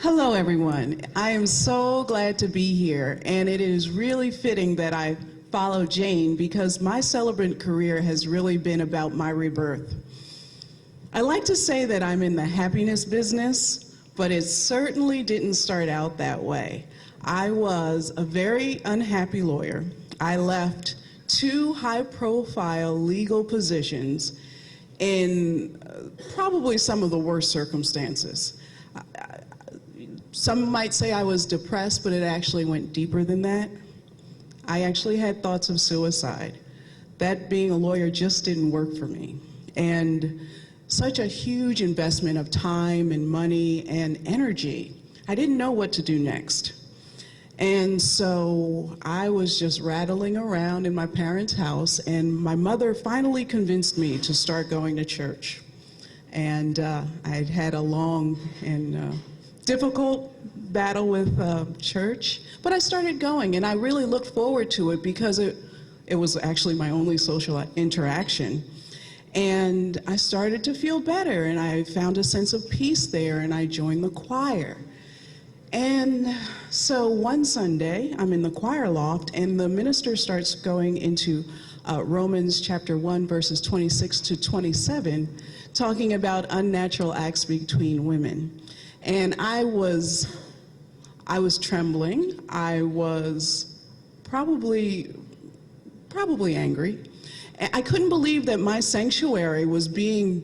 Hello, everyone. I am so glad to be here, and it is really fitting that I follow Jane because my celebrant career has really been about my rebirth. I like to say that I'm in the happiness business, but it certainly didn't start out that way. I was a very unhappy lawyer. I left 2 high-profile legal positions in probably some of the worst circumstances. Some might say I was depressed, but it actually went deeper than that. I actually had thoughts of suicide. That being a lawyer just didn't work for me. And such a huge investment of time and money and energy, I didn't know what to do next. And so I was just rattling around in my parents' house, and my mother finally convinced me to start going to church. And I'd had a long and difficult battle with church, but I started going, and I really looked forward to it because it was actually my only social interaction. And I started to feel better, and I found a sense of peace there, and I joined the choir. And so one Sunday, I'm in the choir loft, and the minister starts going into Romans chapter 1, verses 26 to 27, talking about unnatural acts between women. And I was trembling. I was probably angry. I couldn't believe that my sanctuary was being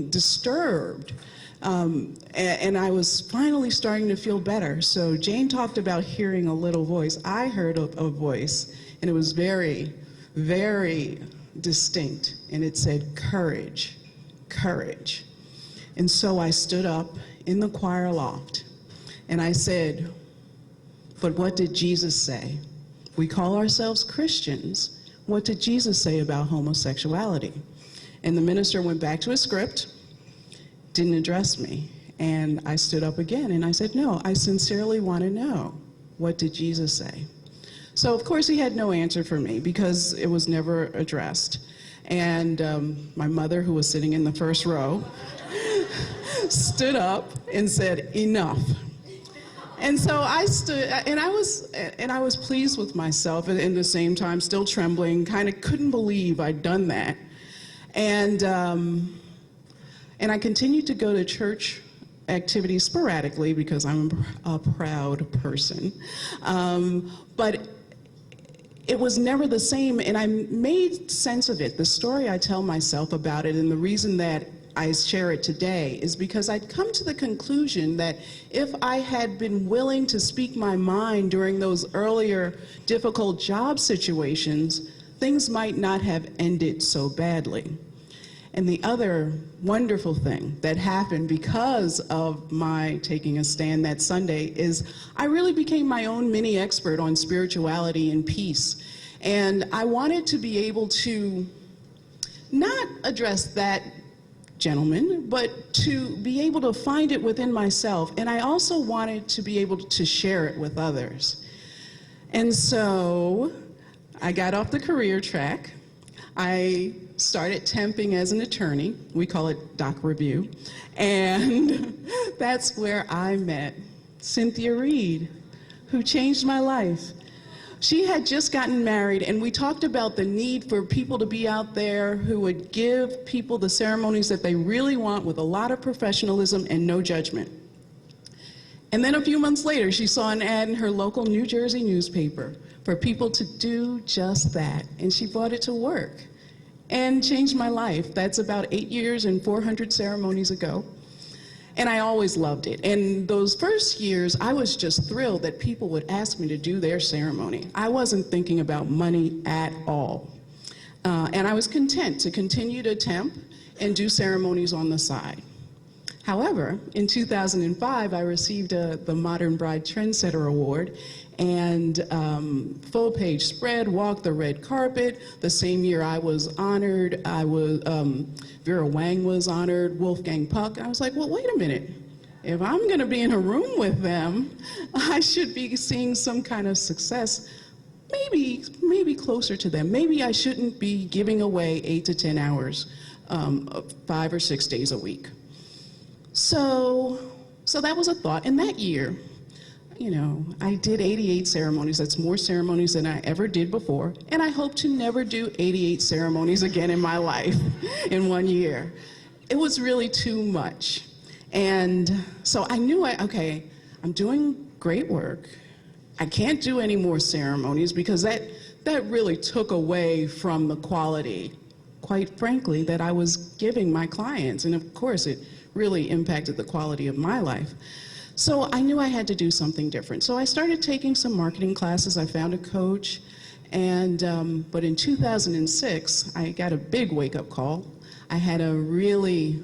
disturbed. And I was finally starting to feel better. So Jane talked about hearing a little voice. I heard a voice, and it was very, very distinct. And it said, "Courage, courage." And so I stood up in the choir loft, and I said, "But what did Jesus say? We call ourselves Christians. What did Jesus say about homosexuality?" And the minister went back to his script, didn't address me. And I stood up again, and I said, "No, I sincerely want to know. What did Jesus say?" So, of course, he had no answer for me because it was never addressed. And my mother, who was sitting in the first row, stood up and said, "Enough." And so I stood, and I was pleased with myself, and at the same time still trembling, kind of couldn't believe I'd done that. And I continued to go to church activities sporadically because I'm a proud person. But it was never the same, and I made sense of it. The story I tell myself about it, and the reason that I share it today, is because I'd come to the conclusion that if I had been willing to speak my mind during those earlier difficult job situations, things might not have ended so badly. And the other wonderful thing that happened because of my taking a stand that Sunday is I really became my own mini expert on spirituality and peace. And I wanted to be able to not address that gentleman, but to be able to find it within myself. And I also wanted to be able to share it with others. And so I got off the career track. I started temping as an attorney. We call it doc review. And that's where I met Cynthia Reed, who changed my life. She had just gotten married, and we talked about the need for people to be out there who would give people the ceremonies that they really want with a lot of professionalism and no judgment. And then a few months later, she saw an ad in her local New Jersey newspaper for people to do just that, and she brought it to work and changed my life. That's about 8 years and 400 ceremonies ago. And I always loved it. And those first years, I was just thrilled that people would ask me to do their ceremony. I wasn't thinking about money at all. And I was content to continue to temp and do ceremonies on the side. However, in 2005, I received the Modern Bride Trendsetter Award, and full-page spread, walked the red carpet. The same year I was honored, Vera Wang was honored, Wolfgang Puck. I was like, well, wait a minute. If I'm going to be in a room with them, I should be seeing some kind of success, maybe closer to them. Maybe I shouldn't be giving away 8 to 10 hours 5 or 6 days a week. So So that was a thought. And that year, you know, I did 88 ceremonies. That's more ceremonies than I ever did before. And I hope to never do 88 ceremonies again in my life in 1 year. It was really too much. And so I knew, okay, I'm doing great work. I can't do any more ceremonies because that really took away from the quality, quite frankly, that I was giving my clients. And of course, it really impacted the quality of my life. So I knew I had to do something different. So I started taking some marketing classes. I found a coach. And, but in 2006, I got a big wake-up call. I had a really,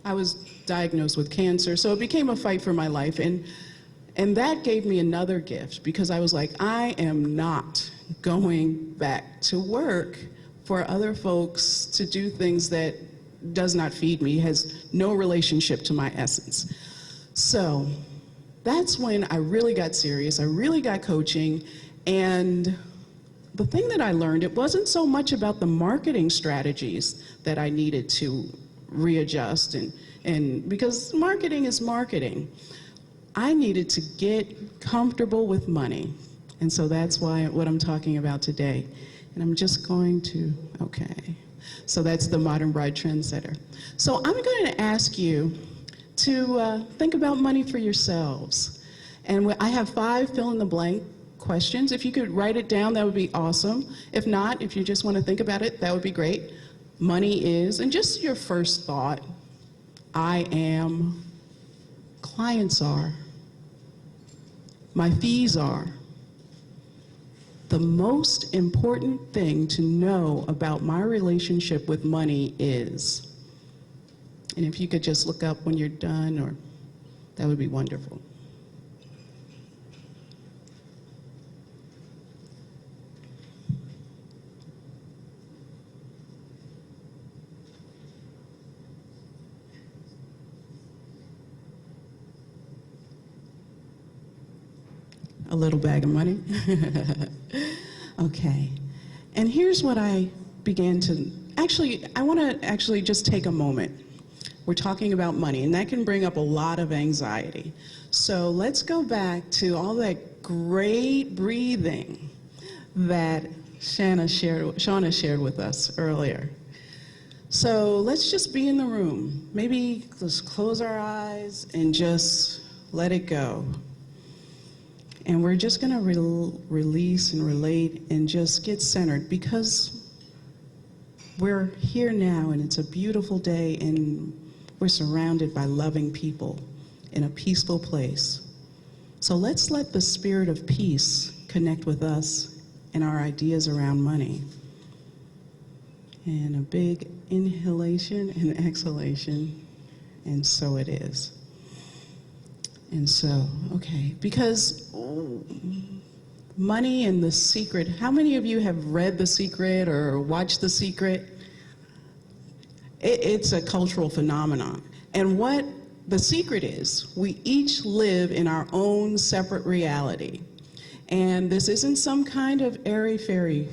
I was diagnosed with cancer, so it became a fight for my life. And that gave me another gift, because I was like, I am not going back to work for other folks to do things that does not feed me, has no relationship to my essence. So that's when I really got serious. I really got coaching. And the thing that I learned, it wasn't so much about the marketing strategies that I needed to readjust, and because marketing is marketing. I needed to get comfortable with money. And so that's what I'm talking about today. And I'm just going to, okay. So that's the Modern Bride Trendsetter. So I'm going to ask you to think about money for yourselves. And I have 5 fill-in-the-blank questions. If you could write it down, that would be awesome. If not, if you just want to think about it, that would be great. Money is, and just your first thought, I am, clients are, my fees are. The most important thing to know about my relationship with money is, and if you could just look up when you're done, or that would be wonderful. A little bag of money. Okay. And here's what I began to, I want to actually just take a moment. We're talking about money, and that can bring up a lot of anxiety. So let's go back to all that great breathing that Shauna shared with us earlier. So let's just be in the room. Maybe let's close our eyes and just let it go. And we're just going to release and relate and just get centered, because we're here now and it's a beautiful day and we're surrounded by loving people in a peaceful place. So let's let the spirit of peace connect with us and our ideas around money. And a big inhalation and exhalation, and so it is. And so, okay, because money and The Secret, how many of you have read The Secret or watched The Secret? It's a cultural phenomenon. And what The Secret is, we each live in our own separate reality. And this isn't some kind of airy-fairy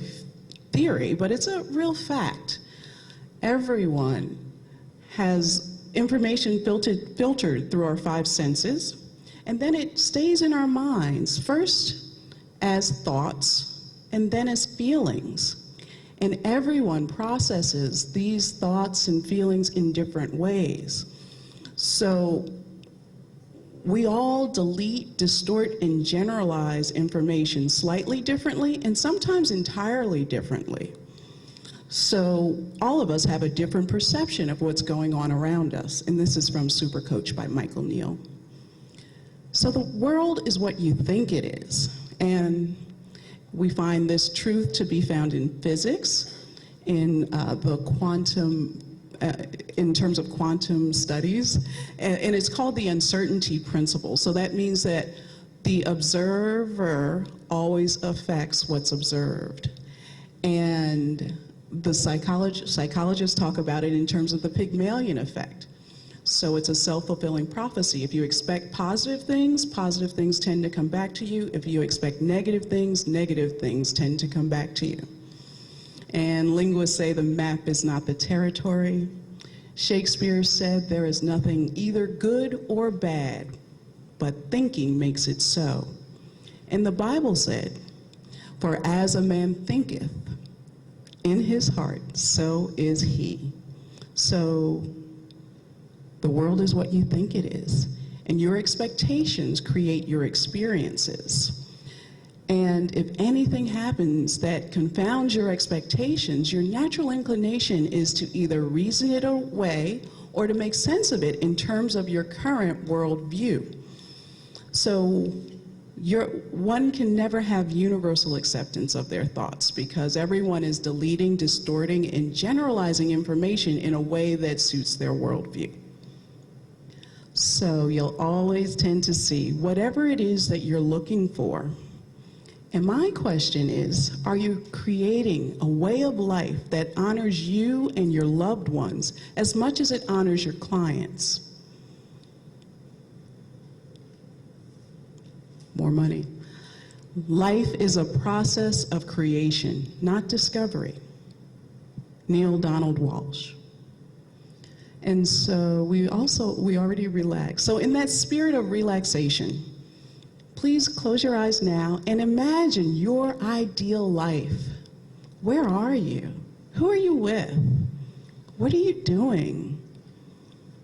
theory, but it's a real fact. Everyone has information filtered through our 5 senses. And then it stays in our minds, first as thoughts, and then as feelings. And everyone processes these thoughts and feelings in different ways. So we all delete, distort, and generalize information slightly differently, and sometimes entirely differently. So all of us have a different perception of what's going on around us. And this is from Super Coach by Michael Neal. So the world is what you think it is. And we find this truth to be found in physics, in the quantum, in terms of quantum studies, and it's called the uncertainty principle. So that means that the observer always affects what's observed. And the psychologists talk about it in terms of the Pygmalion effect. So it's a self-fulfilling prophecy. If you expect positive things tend to come back to you. If you expect negative things tend to come back to you. And linguists say the map is not the territory. Shakespeare said there is nothing either good or bad, but thinking makes it so. And the Bible said, for as a man thinketh in his heart, so is he. So the world is what you think it is, and your expectations create your experiences. And if anything happens that confounds your expectations, your natural inclination is to either reason it away or to make sense of it in terms of your current worldview. So one can never have universal acceptance of their thoughts because everyone is deleting, distorting, and generalizing information in a way that suits their worldview. So you'll always tend to see whatever it is that you're looking for. And my question is, are you creating a way of life that honors you and your loved ones as much as it honors your clients? More money. Life is a process of creation, not discovery. Neil Donald Walsh. And so we already relaxed. So in that spirit of relaxation, please close your eyes now and imagine your ideal life. Where are you? Who are you with? What are you doing?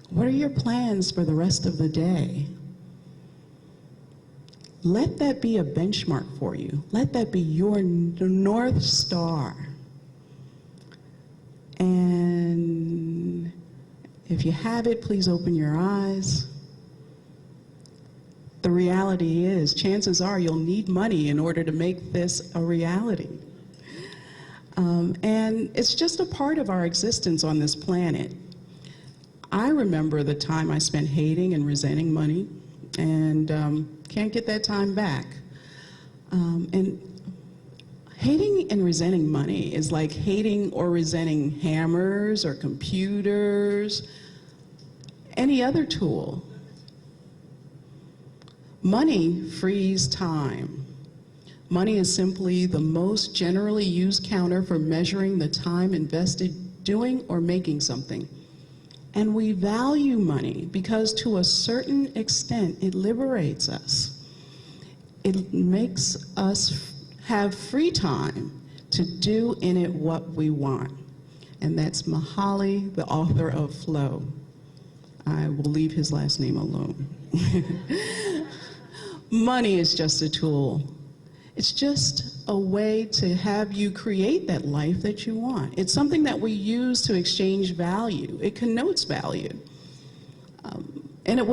What are your plans for the rest of the day? Let that be a benchmark for you. Let that be your North Star. And if you have it, please open your eyes. The reality is, chances are you'll need money in order to make this a reality. And it's just a part of our existence on this planet. I remember the time I spent hating and resenting money, and can't get that time back. And hating and resenting money is like hating or resenting hammers or computers, any other tool. Money frees time. Money is simply the most generally used counter for measuring the time invested doing or making something. And we value money because to a certain extent it liberates us. It makes us have free time to do in it what we want. And that's Mihaly, the author of Flow. I will leave his last name alone. Money is just a tool. It's just a way to have you create that life that you want. It's something that we use to exchange value. It connotes value. And it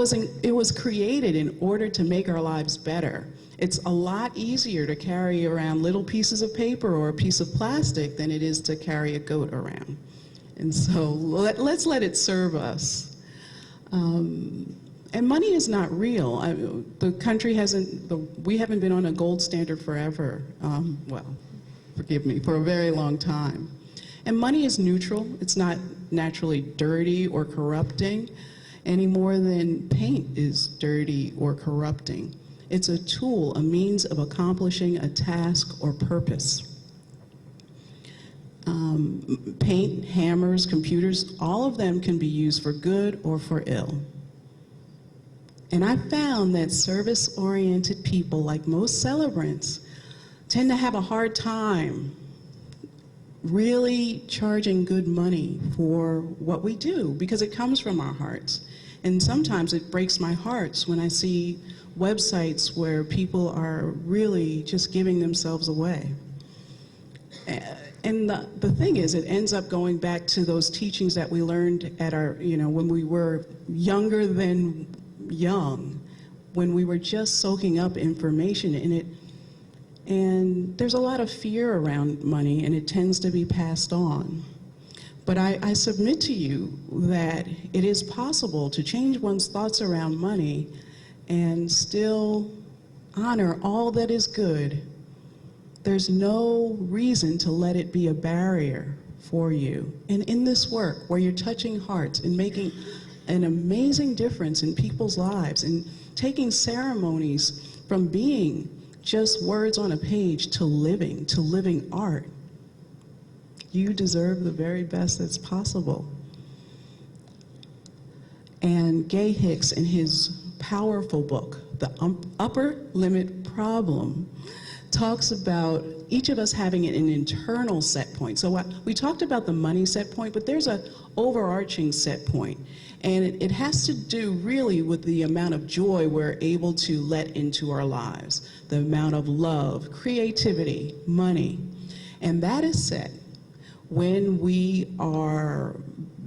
was created in order to make our lives better. It's a lot easier to carry around little pieces of paper or a piece of plastic than it is to carry a goat around. And so let's let it serve us. And money is not real. The country we haven't been on a gold standard forever. Well, forgive me, for a very long time. And money is neutral. It's not naturally dirty or corrupting any more than paint is dirty or corrupting. It's a tool, a means of accomplishing a task or purpose. Paint, hammers, computers, all of them can be used for good or for ill. And I found that service-oriented people, like most celebrants, tend to have a hard time really charging good money for what we do because it comes from our hearts. And sometimes it breaks my heart when I see websites where people are really just giving themselves away. And the thing is, it ends up going back to those teachings that we learned at our, when we were younger than young, when we were just soaking up information in it. And there's a lot of fear around money, and it tends to be passed on. But I submit to you that it is possible to change one's thoughts around money and still honor all that is good. There's no reason to let it be a barrier for you. And in this work, where you're touching hearts and making an amazing difference in people's lives and taking ceremonies from being just words on a page to living art, you deserve the very best that's possible. And Gay Hicks, in his powerful book, The Upper Limit Problem, talks about each of us having an internal set point. So we talked about the money set point, but there's an overarching set point. And it has to do really with the amount of joy we're able to let into our lives, the amount of love, creativity, money. And that is set when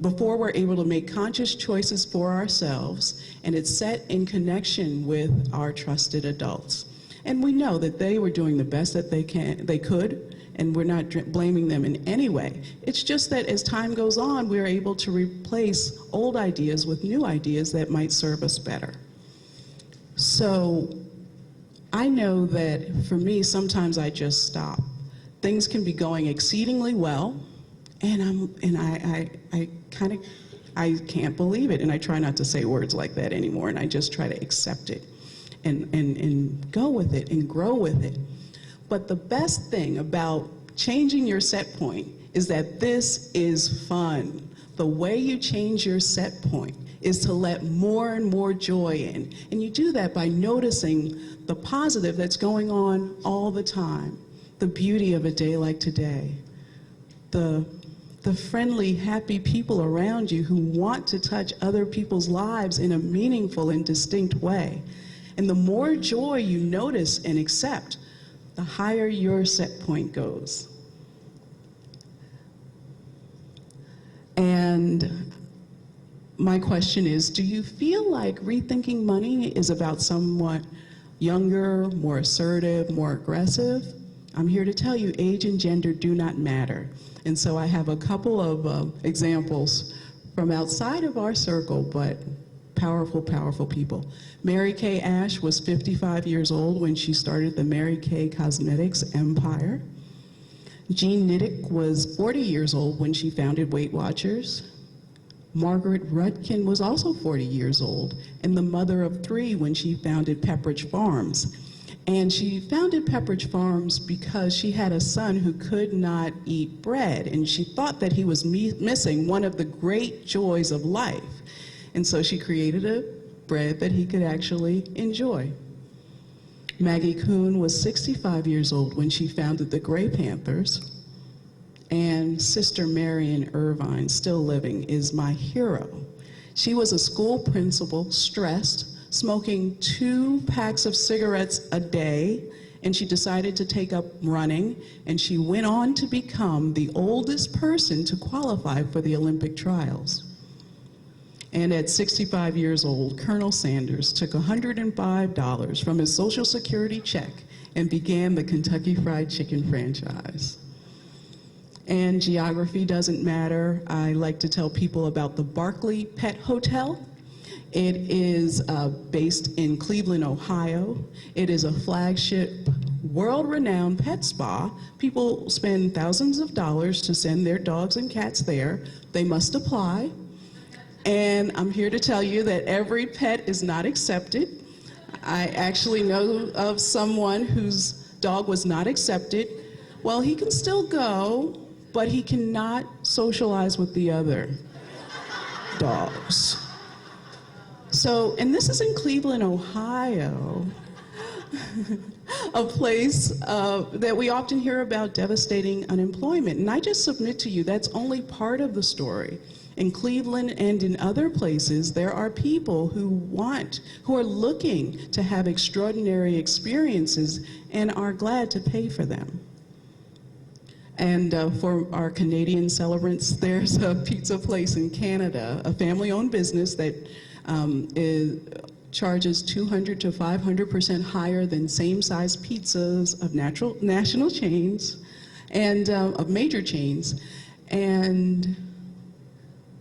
before we're able to make conscious choices for ourselves, and it's set in connection with our trusted adults. And we know that they were doing the best that they could, and we're not blaming them in any way. It's just that as time goes on, we're able to replace old ideas with new ideas that might serve us better. So I know that for me, sometimes I just stop. Things can be going exceedingly well, and I can't believe it, and I try not to say words like that anymore, and I just try to accept it and go with it and grow with it. But the best thing about changing your set point is that this is fun. The way you change your set point is to let more and more joy in, and you do that by noticing the positive that's going on all the time, the beauty of a day like today, the friendly, happy people around you who want to touch other people's lives in a meaningful and distinct way. And the more joy you notice and accept, the higher your set point goes. And my question is, do you feel like rethinking money is about somewhat younger, more assertive, more aggressive? I'm here to tell you age and gender do not matter. And so I have a couple of examples from outside of our circle, but powerful, powerful people. Mary Kay Ash was 55 years old when she started the Mary Kay Cosmetics empire. Jean Niddick was 40 years old when she founded Weight Watchers. Margaret Rudkin was also 40 years old and the mother of 3 when she founded Pepperidge Farms. And she founded Pepperidge Farms because she had a son who could not eat bread, and she thought that he was missing one of the great joys of life. And so she created a bread that he could actually enjoy. Maggie Kuhn was 65 years old when she founded the Gray Panthers. And Sister Marion Irvine, still living, is my hero. She was a school principal, stressed, smoking 2 packs of cigarettes a day, and she decided to take up running, and she went on to become the oldest person to qualify for the Olympic trials. And at 65 years old, Colonel Sanders took $105 from his Social Security check and began the Kentucky Fried Chicken franchise. And geography doesn't matter. I like to tell people about the Barclay Pet Hotel. It is based in Cleveland, Ohio. It is a flagship, world-renowned pet spa. People spend thousands of dollars to send their dogs and cats there. They must apply. And I'm here to tell you that every pet is not accepted. I actually know of someone whose dog was not accepted. Well, he can still go, but he cannot socialize with the other dogs. So, and this is in Cleveland, Ohio, a place that we often hear about devastating unemployment. And I just submit to you that's only part of the story. In Cleveland and in other places, there are people who are looking to have extraordinary experiences and are glad to pay for them. And for our Canadian celebrants, there's a pizza place in Canada, a family-owned business that charges 200 to 500% higher than same-size pizzas of national chains and of major chains. And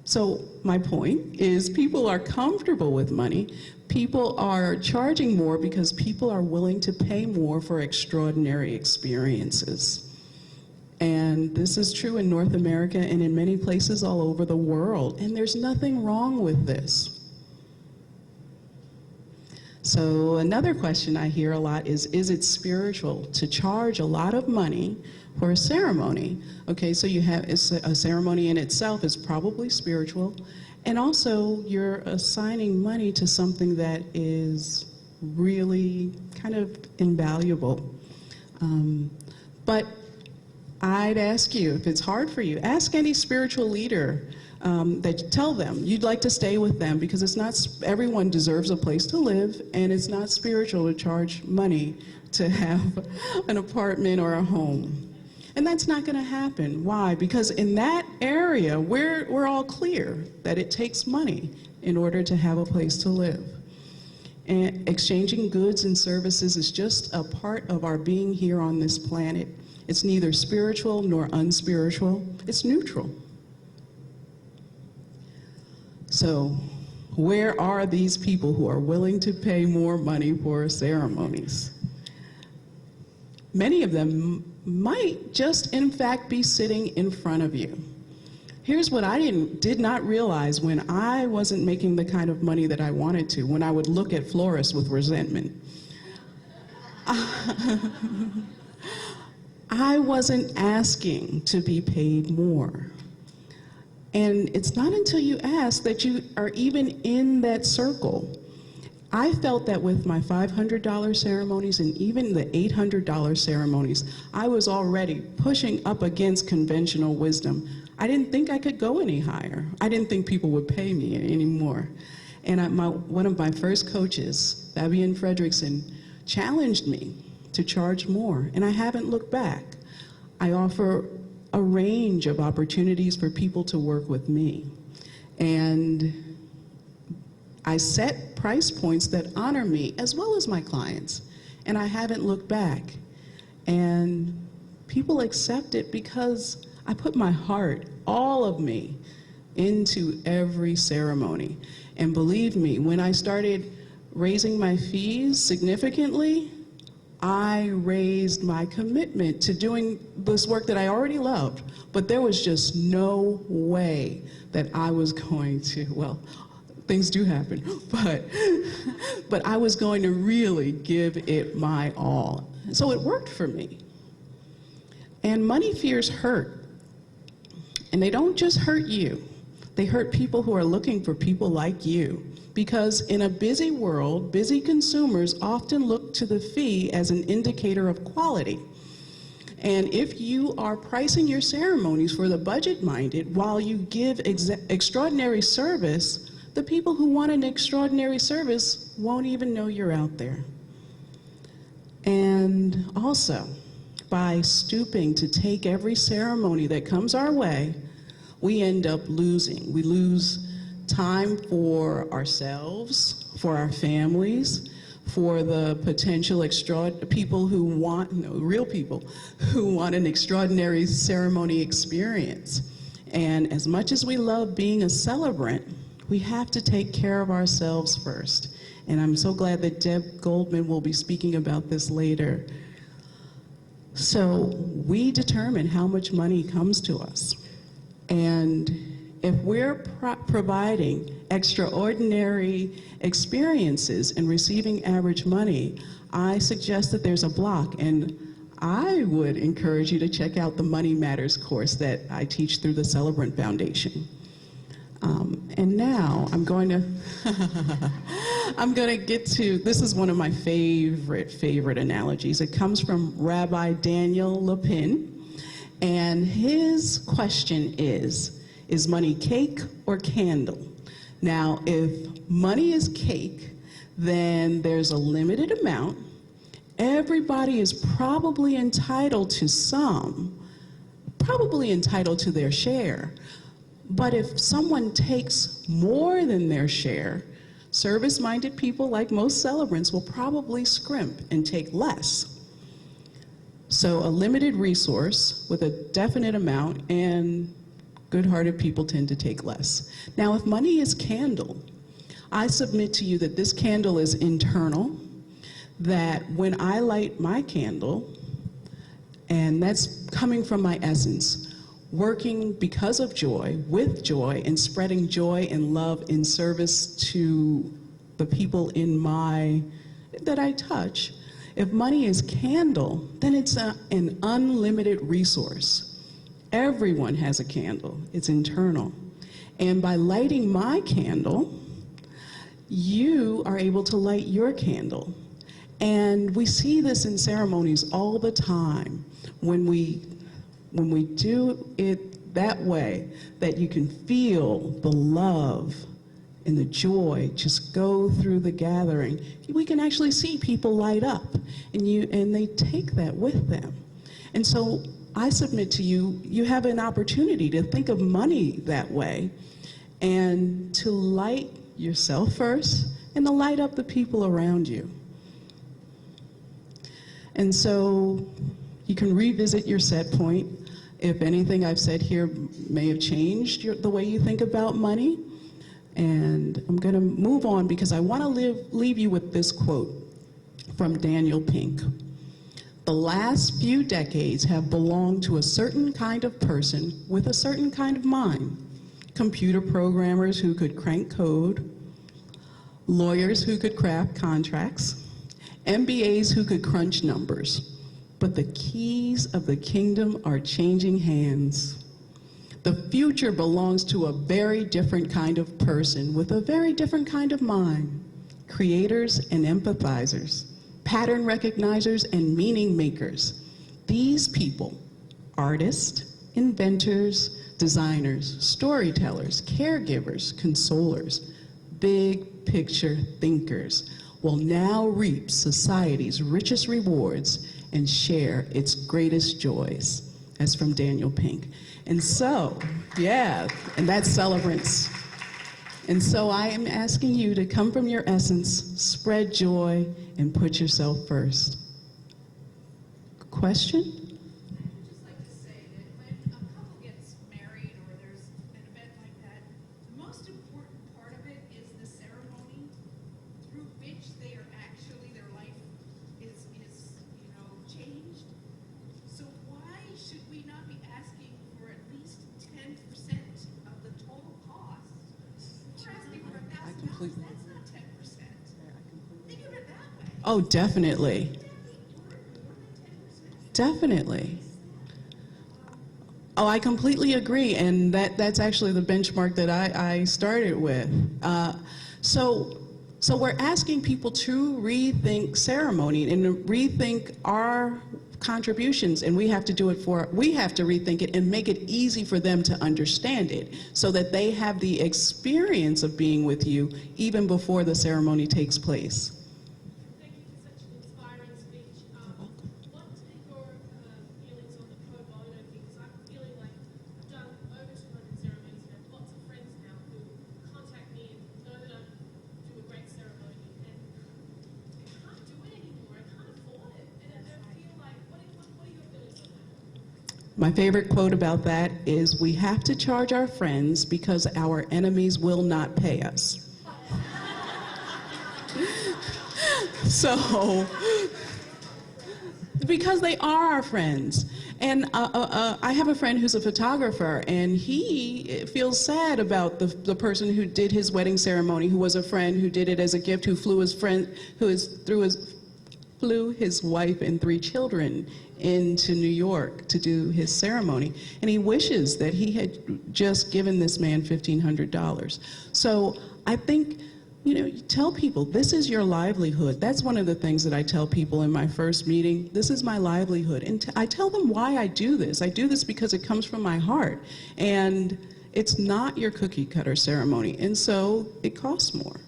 so my point is people are comfortable with money. People are charging more because people are willing to pay more for extraordinary experiences. And this is true in North America and in many places all over the world. And there's nothing wrong with this. So another question I hear a lot is it spiritual to charge a lot of money for a ceremony? Okay, so you have a ceremony in itself is probably spiritual, And also, you're assigning money to something that is really kind of invaluable. But I'd ask you, if it's hard for you, ask any spiritual leader that tell them you'd like to stay with them, because it's not, everyone deserves a place to live, and it's not spiritual to charge money to have an apartment or a home. And that's not going to happen. Why? Because in that area, we're all clear that it takes money in order to have a place to live. And exchanging goods and services is just a part of our being here on this planet. It's neither spiritual nor unspiritual. It's neutral. So, where are these people who are willing to pay more money for ceremonies? Many of them might just, in fact, be sitting in front of you. Here's what I did not realize when I wasn't making the kind of money that I wanted to, when I would look at florists with resentment. I wasn't asking to be paid more. And it's not until you ask that you are even in that circle. I felt that with my $500 ceremonies and even the $800 ceremonies, I was already pushing up against conventional wisdom. I didn't think I could go any higher. I didn't think people would pay me anymore. And one of my first coaches, Fabian Fredrickson, challenged me to charge more, and I haven't looked back. I offer a range of opportunities for people to work with me. And I set price points that honor me as well as my clients, and I haven't looked back. And people accept it because I put my heart, all of me, into every ceremony. And believe me, when I started raising my fees significantly, I raised my commitment to doing this work that I already loved, but there was just no way that I was going to, well, things do happen, but I was going to really give it my all. So it worked for me. And money fears hurt. And they don't just hurt you. They hurt people who are looking for people like you. Because in a busy world, busy consumers often look to the fee as an indicator of quality. And if you are pricing your ceremonies for the budget-minded while you give extraordinary service, the people who want an extraordinary service won't even know you're out there. And also, by stooping to take every ceremony that comes our way, we end up losing. We lose time for ourselves, for our families, for the potential people who want, real people, who want an extraordinary ceremony experience. And as much as we love being a celebrant, we have to take care of ourselves first. And I'm so glad that Deb Goldman will be speaking about this later. So we determine how much money comes to us. And if we're providing extraordinary experiences and receiving average money, I suggest that there's a block. And I would encourage you to check out the Money Matters course that I teach through the Celebrant Foundation. And now I'm going to get to, this is one of my favorite analogies. It comes from Rabbi Daniel Lapin, and his question is money cake or candle? Now, if money is cake, then there's a limited amount. Everybody is probably entitled to some, probably entitled to their share. But if someone takes more than their share, service-minded people, like most celebrants, will probably scrimp and take less. So a limited resource with a definite amount, and good-hearted people tend to take less. Now, if money is candle, I submit to you that this candle is internal, that when I light my candle, and that's coming from my essence, working because of joy, with joy, and spreading joy and love in service to the people that I touch. If money is candle, then it's an unlimited resource. Everyone has a candle. It's internal. And by lighting my candle, you are able to light your candle. And we see this in ceremonies all the time. When we do it that way, that you can feel the love and the joy just go through the gathering, we can actually see people light up, and they take that with them. And so I submit to you, you have an opportunity to think of money that way, and to light yourself first, and to light up the people around you. And so you can revisit your set point. If anything I've said here may have changed the way you think about money. And I'm going to move on because I want to leave you with this quote from Daniel Pink. The last few decades have belonged to a certain kind of person with a certain kind of mind. Computer programmers who could crank code, lawyers who could craft contracts, MBAs who could crunch numbers. But the keys of the kingdom are changing hands. The future belongs to a very different kind of person with a very different kind of mind. Creators and empathizers, pattern recognizers and meaning makers. These people, artists, inventors, designers, storytellers, caregivers, consolers, big picture thinkers, will now reap society's richest rewards and share its greatest joys. That's from Daniel Pink. And so, yeah, and that's celebrants. And so I am asking you to come from your essence, spread joy, and put yourself first. Question? I would just like to say that when a couple gets married or there's an event like that, the most important part of it is the ceremony through which they are actually, their life is changed. So why should we not be asking for at least 10% of the total cost? We're asking for $1,000. That's not 10%. Think of it that way. Oh, definitely. Definitely. Oh, I completely agree, and that's actually the benchmark that I started with. So we're asking people to rethink ceremony and rethink our contributions, and we have to rethink it and make it easy for them to understand it so that they have the experience of being with you even before the ceremony takes place. Thank you for such an inspiring speech. What are your feelings on the pro bono thing? Because I'm feeling like I've done over 200 ceremonies and have lots of friends now who contact me and know that I do a great ceremony, and I can't do it anymore. I can't afford it, and I feel like, what are your feelings on that? My favorite quote about that is, "We have to charge our friends because our enemies will not pay us." So, because they are our friends. And I have a friend who's a photographer, and he feels sad about the person who did his wedding ceremony, who was a friend, who did it as a gift, who flew his wife and 3 children into New York to do his ceremony. And he wishes that he had just given this man $1,500. So I think, you tell people, this is your livelihood. That's one of the things that I tell people in my first meeting. This is my livelihood. And I tell them why I do this. I do this because it comes from my heart. And it's not your cookie cutter ceremony. And so it costs more.